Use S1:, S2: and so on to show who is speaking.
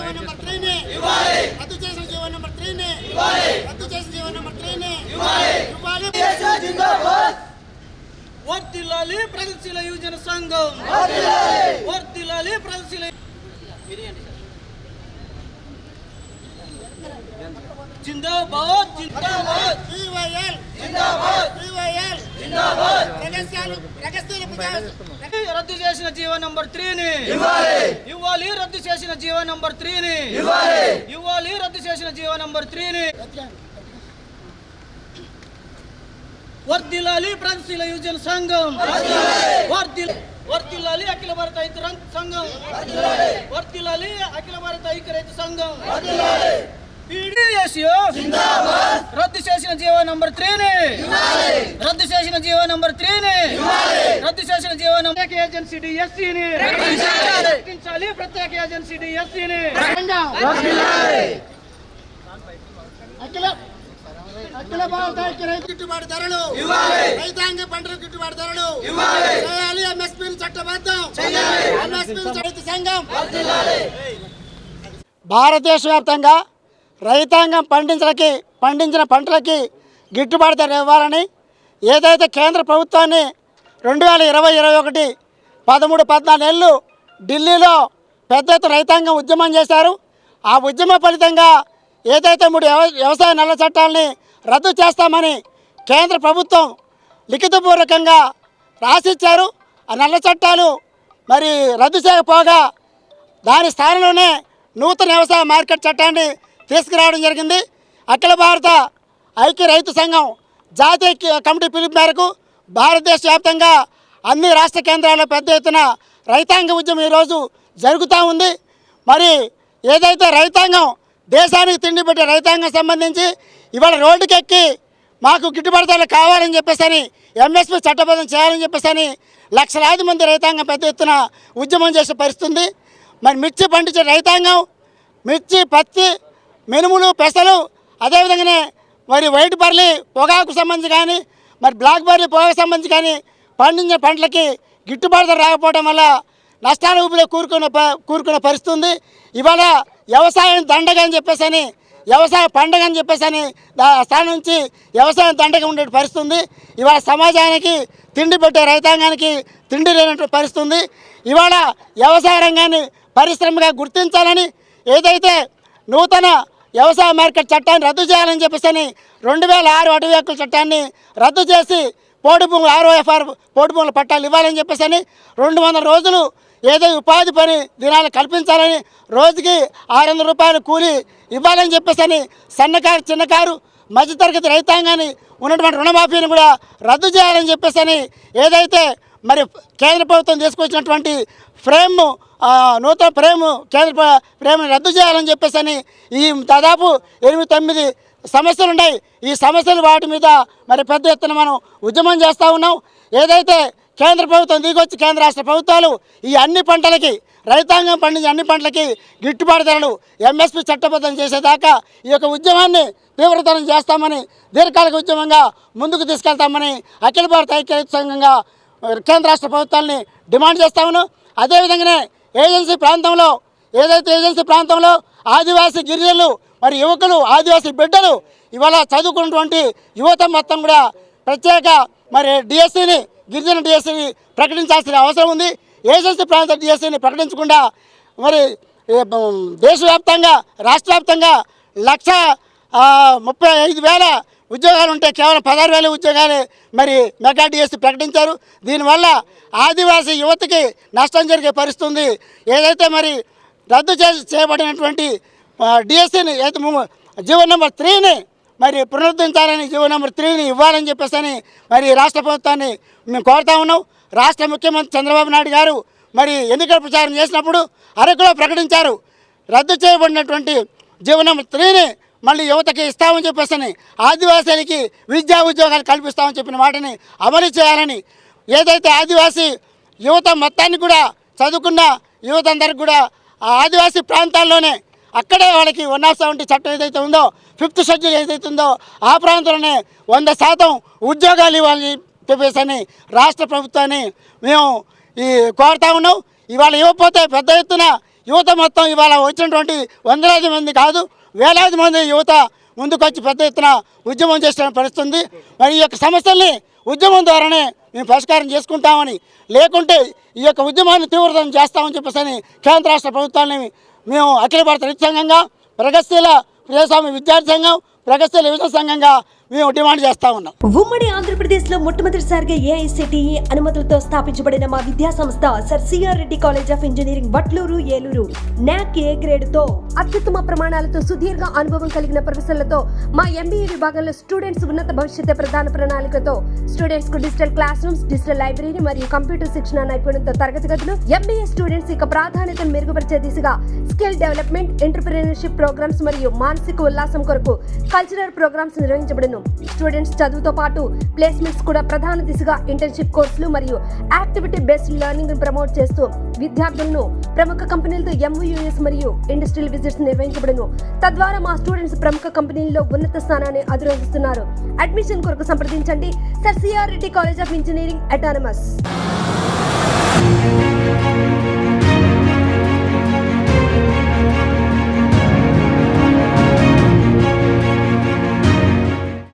S1: GO number 3ని రద్దు చేసిన GO number 3ని రద్దు చేసిన జీవో నెంబర్ 3ని ఇవ్వాలి.
S2: వర్ధిల్లాలి ప్రగతిశీల యువజన సంఘం, వర్ధిల్లాలి ప్రగతిశీల. జిందాబాద్ జిందాబాద్
S1: జీవోఎల్
S2: జిందాబాద్
S1: జీవోఎల్
S2: జిందాబాద్. రద్దు చేసిన జీవో నంబర్ 3ని ఇవ్వాలి, రద్దు చేసిన జీవో నంబర్ 3ని ఇవ్వాలి, రద్దు చేసిన జీవో నంబర్ 3ని. వర్ధిల్లాలి ప్రగతిశీల యువజన సంఘం, వర్ధిల్లాలి అఖిల భారత రైతు సంఘం, వర్ధిల్లాలి అఖిల భారత ఐక్య రైతు సంఘం. రద్దు చేసిన జీవో నంబర్ 3ని రద్దు చేసిన జీవో నంబర్ 3ని రద్దు చేసిన జీవో నంబర్ ఏజెన్సీ డిఎస్సిని రక్షించాలి, ప్రత్యేక ఏజెన్సీ డిఎస్సిని.
S1: అఖిల భారత ఐక్య రైతు గిట్టుబాటు ధరలు రైతాంగ పంటల గిట్టుబాటు ధరలు చేయాలి. ఎంఎస్పీని చట్టబద్ధం ఎంఎస్పీ రైతు సంఘం. భారతదేశ వ్యాప్తంగా రైతాంగం పండించిన పంటలకి గిట్టుబాటు ధర ఇవ్వాలని ఏదైతే కేంద్ర ప్రభుత్వాన్ని 2020-21 13-14 నెలలు ఢిల్లీలో పెద్ద ఎత్తున రైతాంగం ఉద్యమం చేశారు. ఆ ఉద్యమ ఫలితంగా ఏదైతే 3 వ్యవసాయ నల్ల చట్టాలని రద్దు చేస్తామని కేంద్ర ప్రభుత్వం లిఖితపూర్వకంగా రాసిచ్చారు. ఆ నల్ల చట్టాలు మరి రద్దు చేయకపోగా దాని స్థానంలోనే నూతన వ్యవసాయ మార్కెట్ చట్టాన్ని తీసుకురావడం జరిగింది. అఖిల భారత ఐక్య రైతు సంఘం జాతీయ కమిటీ పిలుపు మేరకు భారతదేశ వ్యాప్తంగా అన్ని రాష్ట్ర కేంద్రాల్లో పెద్ద ఎత్తున రైతాంగ ఉద్యమం ఈరోజు జరుగుతూ ఉంది. మరి ఏదైతే రైతాంగం దేశానికి తిండి పెట్టే రైతాంగం సంబంధించి ఇవాళ రోడ్డుకెక్కి మాకు గిట్టుబాటు ధరలు కావాలని చెప్పేసి ఎంఎస్పీ చట్టబద్ధం చేయాలని చెప్పేసి లక్షలాది మంది రైతాంగం పెద్ద ఎత్తున ఉద్యమం చేసే పరిస్థితుంది. మరి మిర్చి పండించే రైతాంగం మిర్చి, పత్తి, మినుములు, పెసలు, అదేవిధంగానే మరి వైట్ బర్లీ పొగాకు సంబంధించి కానీ మరి బ్లాక్ బర్లీ పొగాకు సంబంధించి కానీ పండించిన పంటలకి గిట్టుబాటు ధర రాకపోవడం వల్ల నష్టాల ఊపిలో కూరుకునే పరిస్థితి ఉంది. ఇవాళ వ్యవసాయం దండగ అని చెప్పేసి వ్యవసాయ పండగ అని చెప్పేసి స్థానం నుంచి వ్యవసాయం దండగ ఉండే పరిస్థితి ఉంది. ఇవాళ సమాజానికి తిండి పెట్టే రైతాంగానికి తిండి లేనటువంటి పరిస్థితి ఉంది. ఇవాళ వ్యవసాయ రంగాన్ని పరిశ్రమగా గుర్తించాలని ఏదైతే నూతన వ్యవసాయ మార్కెట్ చట్టాన్ని రద్దు చేయాలని చెప్పేసి 2006 అటవీ హక్కుల చట్టాన్ని రద్దు చేసి పోడు భూములు ROFR పోడు భూముల పట్టాలు ఇవ్వాలని చెప్పేసి 200 రోజులు ఏదో ఉపాధి పని దినాలు కల్పించాలని రోజుకి 600 రూపాయలు కూలి ఇవ్వాలని చెప్పేసి సన్నకారు, చిన్నకారు, మధ్యతరగతి రైతాంగాన్ని ఉన్నటువంటి రుణమాఫీని కూడా రద్దు చేయాలని చెప్పేసి ఏదైతే మరి కేంద్ర ప్రభుత్వం తీసుకొచ్చినటువంటి నూతన కేంద్ర ఫ్రేమ్ని రద్దు చేయాలని చెప్పేసి ఈ దాదాపు 8-9 సమస్యలు ఉన్నాయి. ఈ సమస్యలు వాటి మీద మరి పెద్ద ఎత్తున మనం ఉద్యమం చేస్తూ ఉన్నాం. ఏదైతే కేంద్ర ప్రభుత్వం దిగొచ్చి కేంద్ర రాష్ట్ర ప్రభుత్వాలు ఈ అన్ని పంటలకి రైతాంగం పండించే అన్ని పంటలకి గిట్టుబాటు ధరలు ఎంఎస్పీ చట్టబద్ధం చేసేదాకా ఈ యొక్క ఉద్యమాన్ని తీవ్రతరం చేస్తామని, దీర్ఘకాలిక ఉద్యమంగా ముందుకు తీసుకెళ్తామని అఖిల భారత ఐక్య రైతు సంఘంగా కేంద్ర రాష్ట్ర ప్రభుత్వాన్ని డిమాండ్ చేస్తా ఉన్నాం. అదేవిధంగానే ఏజెన్సీ ప్రాంతంలో ఆదివాసీ గిరిజనులు మరి యువకులు, ఆదివాసీ బిడ్డలు ఇవాళ చదువుకున్నటువంటి యువత మొత్తం కూడా ప్రత్యేక మరి డిఎస్సిని, గిరిజన డిఎస్సిని ప్రకటించాల్సిన అవసరం ఉంది. ఏజెన్సీ ప్రాంత డిఎస్సిని ప్రకటించకుండా మరి దేశవ్యాప్తంగా, రాష్ట్ర వ్యాప్తంగా 1,35,000 ఉద్యోగాలు ఉంటే కేవలం 16,000 ఉద్యోగాలే మరి మెగా డిఎస్సి ప్రకటించారు. దీనివల్ల ఆదివాసీ యువతకి నష్టం జరిగే పరిస్థితి ఉంది. ఏదైతే మరి రద్దు చేయబడినటువంటి డిఎస్సిని జీవో నెంబర్ 3ని మరి పునరుద్ధరించాలని, జీవో నెంబర్ 3ని ఇవ్వాలని చెప్పేసి మరి రాష్ట్ర ప్రభుత్వాన్ని మేము కోరుతా ఉన్నాం. రాష్ట్ర ముఖ్యమంత్రి చంద్రబాబు నాయుడు గారు మరి ఎన్నికల ప్రచారం చేసినప్పుడు అరకులో ప్రకటించారు, రద్దు చేయబడినటువంటి జీవో నెంబర్ 3ని మళ్ళీ యువతకి ఇస్తామని చెప్పేసి, ఆదివాసీలకి విద్యా ఉద్యోగాలు కల్పిస్తామని చెప్పిన వాటిని అమలు చేయాలని, ఏదైతే ఆదివాసీ యువత మొత్తాన్ని కూడా చదువుకున్న యువత అందరికి కూడా ఆదివాసీ ప్రాంతాల్లోనే అక్కడే వాళ్ళకి 170 చట్టం ఏదైతే ఉందో, 5th షెడ్యూల్ ఏదైతే ఉందో ఆ ప్రాంతంలోనే 100% ఉద్యోగాలు ఇవ్వాలని చెప్పేసి రాష్ట్ర ప్రభుత్వాన్ని మేము కోరుతా ఉన్నాం. ఇవాళ ఇవ్వకపోతే పెద్ద ఎత్తున యువత మొత్తం ఇవాళ వచ్చినటువంటి వందలాది మంది కాదు వేలాది మంది యువత ముందుకొచ్చి పెద్ద ఎత్తున ఉద్యమం చేసిన పరిస్థితుంది. మరి ఈ యొక్క సమస్యల్ని ఉద్యమం ద్వారానే మేము పరిష్కారం చేసుకుంటామని, లేకుంటే ఈ యొక్క ఉద్యమాన్ని తీవ్రతరం చేస్తామని చెప్పేసి కేంద్ర రాష్ట్ర ప్రభుత్వాన్ని మేము అఖిల భారత రైతు సంఘంగా, ప్రగతిశీల ప్రజాస్వామ్య విద్యార్థి సంఘం, ప్రగతిశీల యువత సంఘంగా మేము డిమాండ్ చేస్తా ఉన్నాం.
S3: ఉమ్మడి ఆంధ్రప్రదేశ్ లో మొట్టమొదటిసారిగా ఏఐసిటిఈ అనుమతులతో స్థాపించబడిన మా విద్యా సంస్థ sir CR Reddy college of engineering Batluru, Eluru NAAC A grade తో అత్యుత్తమ ప్రమాణాలతో సుదీర్ఘ అనుభవం కలిగిన ప్రొఫెసర్లతో మా ఎంబీఏ విభాగంలో స్టూడెంట్స్ ఉన్నత భవిష్యత్తు ప్రధాన ప్రణాళికతో స్టూడెంట్స్ కు digital class rooms, digital library మరియు కంప్యూటర్ శిక్షణ నైపుణ్యంతో తరగతి గదులు, ఎంబీఏ స్టూడెంట్స్ యొక్క ప్రాధాన్యతను మెరుగుపరిచే దిశగా స్కిల్ డెవలప్మెంట్, ఎంటర్‌ప్రెన్యూర్‌షిప్ ప్రోగ్రామ్స్ మరియు మానసిక ఉల్లాసం కొరకు కల్చరల్ ప్రోగ్రామ్స్ నిర్వహించబడును. స్టూడెంట్స్ చదువుతో పాటు ప్లేస్మెంట్స్ కూడా ప్రధాన దిశగా ఇంటర్న్‌షిప్ కోర్సులు మరియు యాక్టివిటీ బేస్డ్ లెర్నింగ్ ని ప్రమోట్ చేస్తూ విద్యార్థులను ప్రముఖ కంపెనీలతో MOUs మరియు ఇండస్ట్రియల్ విజిట్స్ నిర్వహించబడును. తద్వారా మా స్టూడెంట్స్ ప్రముఖ కంపెనీల్లో ఉన్నత స్థానాన్ని అధిరోహిస్తున్నారు. అడ్మిషన్ కొరకు సంప్రదించండి sir CR Reddy college of engineering autonomous.